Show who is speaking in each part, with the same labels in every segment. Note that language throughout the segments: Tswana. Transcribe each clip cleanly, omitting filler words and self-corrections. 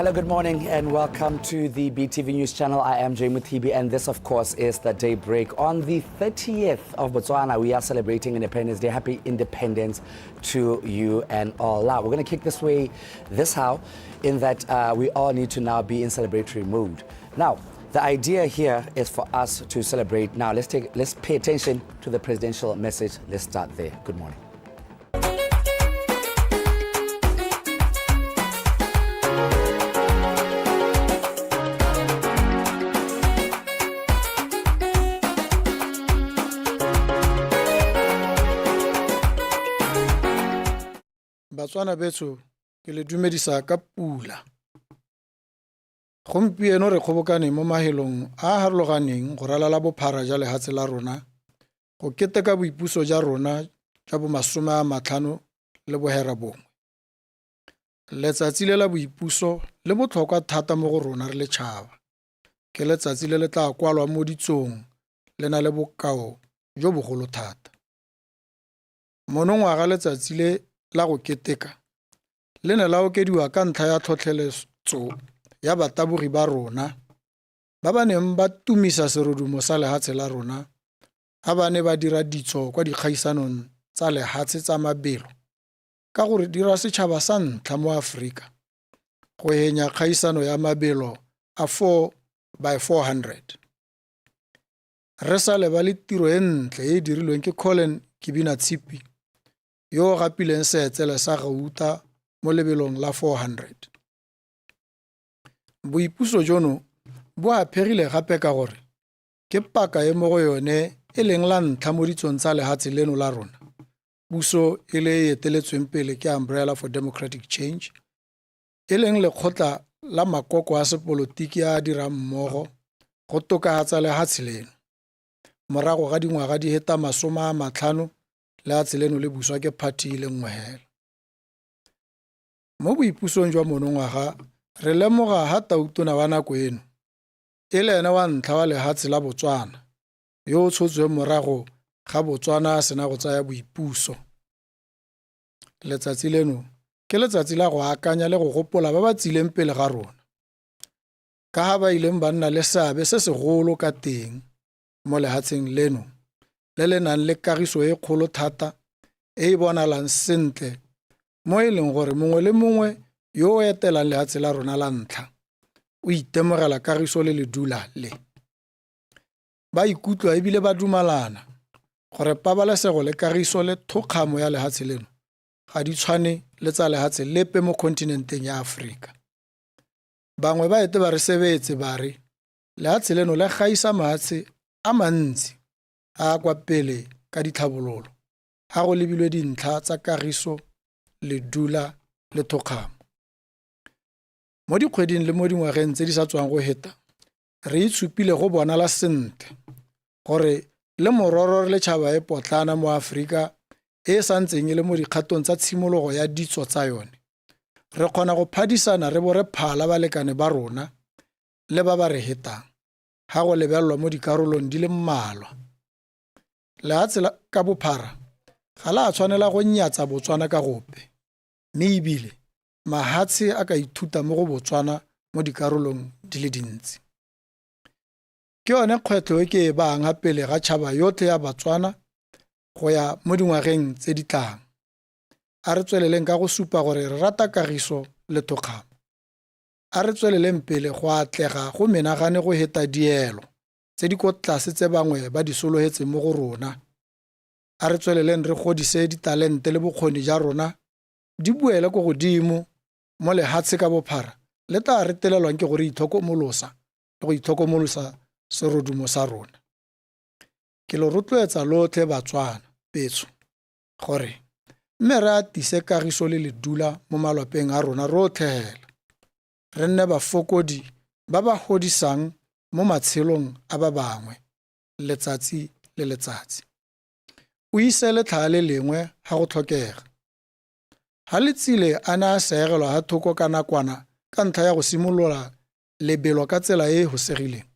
Speaker 1: Hello, good morning, and welcome to the BTV News channel. I am Jay Muthibi, and this, of course, is the Daybreak. On the 30th of Botswana, we are celebrating Independence Day. Happy Independence to you and all. Now, we're going to kick this how, in that we all need to now be in celebratory mood. Now, the idea here is for us to celebrate. Now, let's pay attention to the presidential message. Let's start there. Good morning.
Speaker 2: Batswana betso ke le dumedisa ka pula. Gompieno re kgobokane mo mahelong a harologaneng go ralala bophara ja lehatshe la rona go keteka boipuso ja rona ja bo 50 le bohera bongwe. Letsatsi le la boipuso le botlhokwa thata mo go rona re le tšhaba. Ke letsatsi le le tla kwalwa mo ditsong le na le bokao jo bogolo thata. Monongwaga letsatsi le la go keteka le ne la okediwa ka ntlha ya tlhotlheletso ya batabogi ba rona ba ba neng ba tumisa serodumo sa lehatshe la rona ga ba ne ba dira ditso kwa dikgaisanong tsa lehatshe tsa mabelo ka gore dira setšhaba sa ntlha mo Afrika go henya kgaisano ya mabelo a 4x400. Re sa lebale tiro e ntle e dirilweng ke Colin Kibina-Tsipi yo gapileng seetsele sa gauta mo lebelong la 400. Boipuso jono bo aphegile gape ka gore ke paka e mo go yone e leng la ntlha mo ditsong tsa lehatshe leno la rona. Puso e le e eteletsweng pele ke Umbrella for Democratic Change e leng lekgotla la makoko a sepolotiki a dirang mmogo go tokahatsa lehatshe leno. Morago ga dingwaga di heta 50 lehatshe leno le buswa ke party le nngwe hela. Mo boipusong jwa monongwaga re lemoga ha tautona wa nako eno e le ene wa ntlha wa lehatshe la Botswana yo o tshotsweng morago ga Botswana a sena go tsaya boipuso. Letsatsi leno ke letsatsi la go akanya le go gopola ba ba tsileng pele ga rona ka ha ba ileng ba nna le seabe se segolo ka teng mo lehatsheng leno le le nang le kagiso e kgolo thata e bonalang sentle mo e leng gore mongwe le mongwe yo o etelang lehatshe la rona la ntlha o itemogela kagiso le ledula le. Ba ikutlwa ebile ba dumalana gore pabalesego le kagiso le thokgamo ya lehatshe leno ga di tshwane le tsa lehatshe lepe mo kontinenteng ya Afrika. Bangwe ba ete ba re sebetse ba re lehatshe leno le gaisa mahatshe a mantsi a kwa pele ka ditlhabololo ga go lebilwe dintlha tsa kagiso le dula le thokgamo. Mo dikgweding le mo dingwageng tse di sa tswang go heta re itshupile go bonala sentle gore le mororo le tšhaba e potlana mo Afrika e sa ntseng e le mo dikgatong tsa tshimologo ya ditso tsa yone re kgona go phadisana re bo re phala balekane ba rona le ba ba re hetang ga go lebellwa mo dikarolong di le mmalwa. Lehatshe ka bophara ga la tshwanela go nyatsa Botswana ka gope mme ebile mahatshe a ka ithuta mo go Botswana mo dikarolong di le dintsi. Ke yone kgwetlho e ke e bang ga pele ga tšhaba yotlhe ya Batswana go ya mo dingwageng tse di tlang. A re tsweleleng ka go supa gore re rata kagiso le thokgamo. A re tsweleleng pele go atlega go menagane go heta dielo tse di ko tlase tse bangwe ba di solohetse mo go rona. A re tsweleleng re godise ditalente le bokgoni ja rona di buele ko godimo mo lehatshe ka bophara le tla re telelwang ke gore itlhokomolosa le go itlhokomolosa serodumo sa rona. Ke lo rotloetsa lotlhe Batswana betso gore mme re atise kagiso le ledula mo malapeng a rona rotlhe hela. Re nne bafokodi ba ba godisang mo matshelong a ba bangwe letsatsi le letsatsi. O ise letlha le lengwe ga go tlhokega. Ha letsile a ne a segelwa ha thoko ka nakwana ka ntlha ya go simolola lebelo ka tsela e go segileng.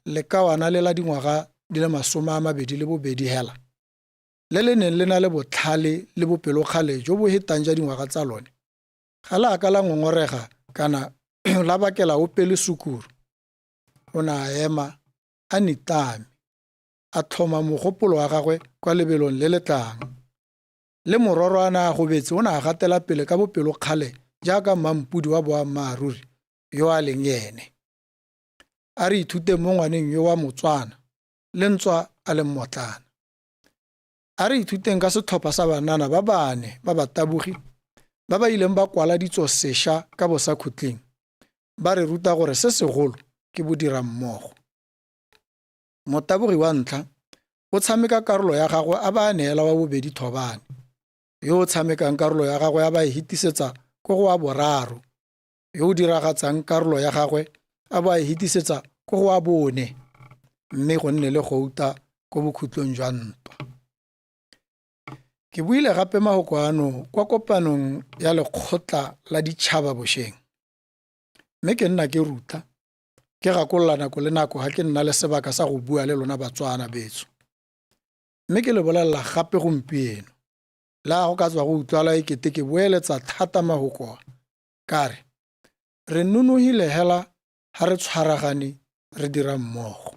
Speaker 2: Le kawana le la dingwaga di le 22 hela le le neng le na le botlhale le bopelokgale jo bo hetang ja dingwaga tsa lone ga la ka la ngongorega kana la bakela o pele sukuru o na a ema a nitame a thoma mogopolo wa gagwe kwa lebelong le le tlang le mororo a na go betse o na a gatela pele ka bopelo kgale jaaka mampudi wa boammaaruri yo a leng ene a re ithute mo ngwaneng yo wa Motswana le ntswa a le mmotlana a re ithuteng ka setlhopha sa banana ba bane ba batabogi ba ba ileng ba kwala ditso sešwa ka bosakhutleng ba re ruta gore se segolo ke bodira mmogo motabogi wa ntlha o tshameka karolo ya gagwe a ba neela wa bobedi thobane yo o tshamekang karolo ya gagwe a ba e hitisetsa ko go wa boraro yo o diragatsang karolo ya gagwe a ba e hitisetsa ko go wa bone mme go nne le gouta ko bokhutlong jwa ntwa ke buile gape mahoko ano kwa kopanong ya lekgotla la ditšhaba bošeng mme ke nna ke ruta ke gakolola nako le nako ga ke nna le sebaka sa go bua le lona Batswana betso mme ke le bolelela gape gompieno la go ka tswa go utlwala ekete ke boeletsa thata mahoko kare re nonogile hela ha re tshwaragane re dira mmogo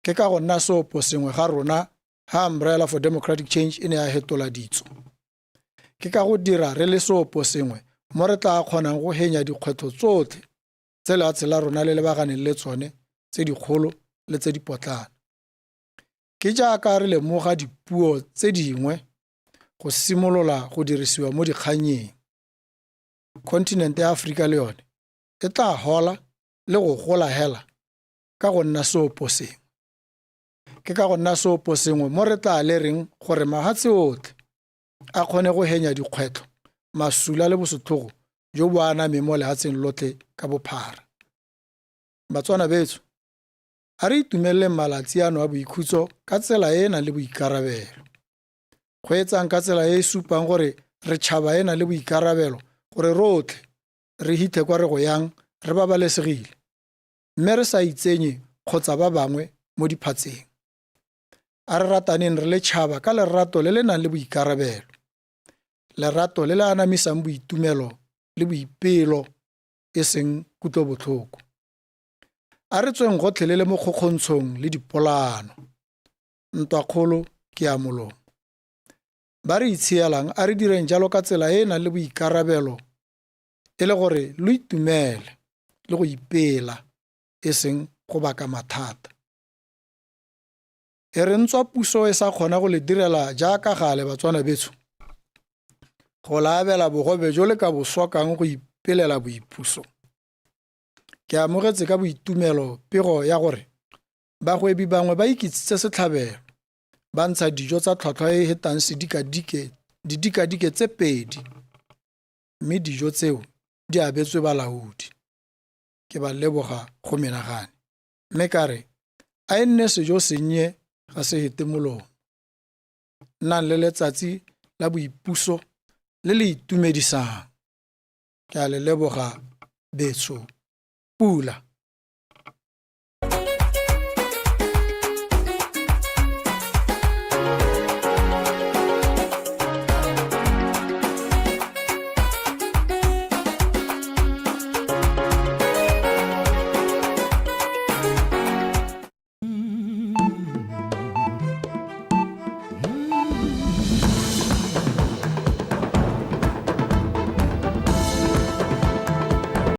Speaker 2: ke ka go nna seopo sengwe ga rona ha Umbrella for Democratic Change e ne ya hetola ditso ke ka go dira re le seopo sengwe mo re tla kgonang go henya dikgwetho tsotlhe tse lefatshe la rona le lebaganeng le tsone tse dikgolo le tse dipotlana ke jaaka re lemoga dipuo tse dingwe go simolola go dirisiwa mo dikganyeng continent ya Afrika le yone e tla hola le go gola hela ka go nna seopo sengwe ke ka go nna seopo sengwe mo re tla le reng gore mahatse otlhe a kgone go henya dikgwetho masula le bosotlogo jo bo aname mo lehatsheng lotlhe ka bophara Batswana betso a re itumelele malatsi ano a boikhutso ka tsela e e nang le boikarabelo go etsang ka tsela e e supang gore re tšhaba e nang le boikarabelo gore rotlhe re hithe kwa re go yang re babalesegile mme re sa itsenye kgotsa ba bangwe mo diphatseng a re rataneng re le tšhaba ka lerato le le nang le boikarabelo lerato le le anamisang boitumelo le boipelo e seng kutlobotlhoko a re tsweng gotlhe le mo kgokgontshong le dipolano ntwa kgolo ke ya molomo ba re itsheelang a re direng jalo ka tsela e e nang le boikarabelo e le gore lo itumele le go ipela e seng go baka mathata e re ntswa puso e sa kgona go le direla jaaka gale Batswana betso go laabela bogobe jo le ka bo swakang go ipelela boipuso ke amogetse ka boitumelo pego ya gore bagwebi bangwe ba ikitsitse setlhabelo ba ntsha dijo tsa tlhwatlhwa e hetang didikadike tse 2 mme dijo tseo di abetswe balaodi ke ba leboga go menagane mme kare a e nne sejo sennye ga se hete molomo nnang le letsatsi la boipuso le le itumedisang ke a le leboga betso pula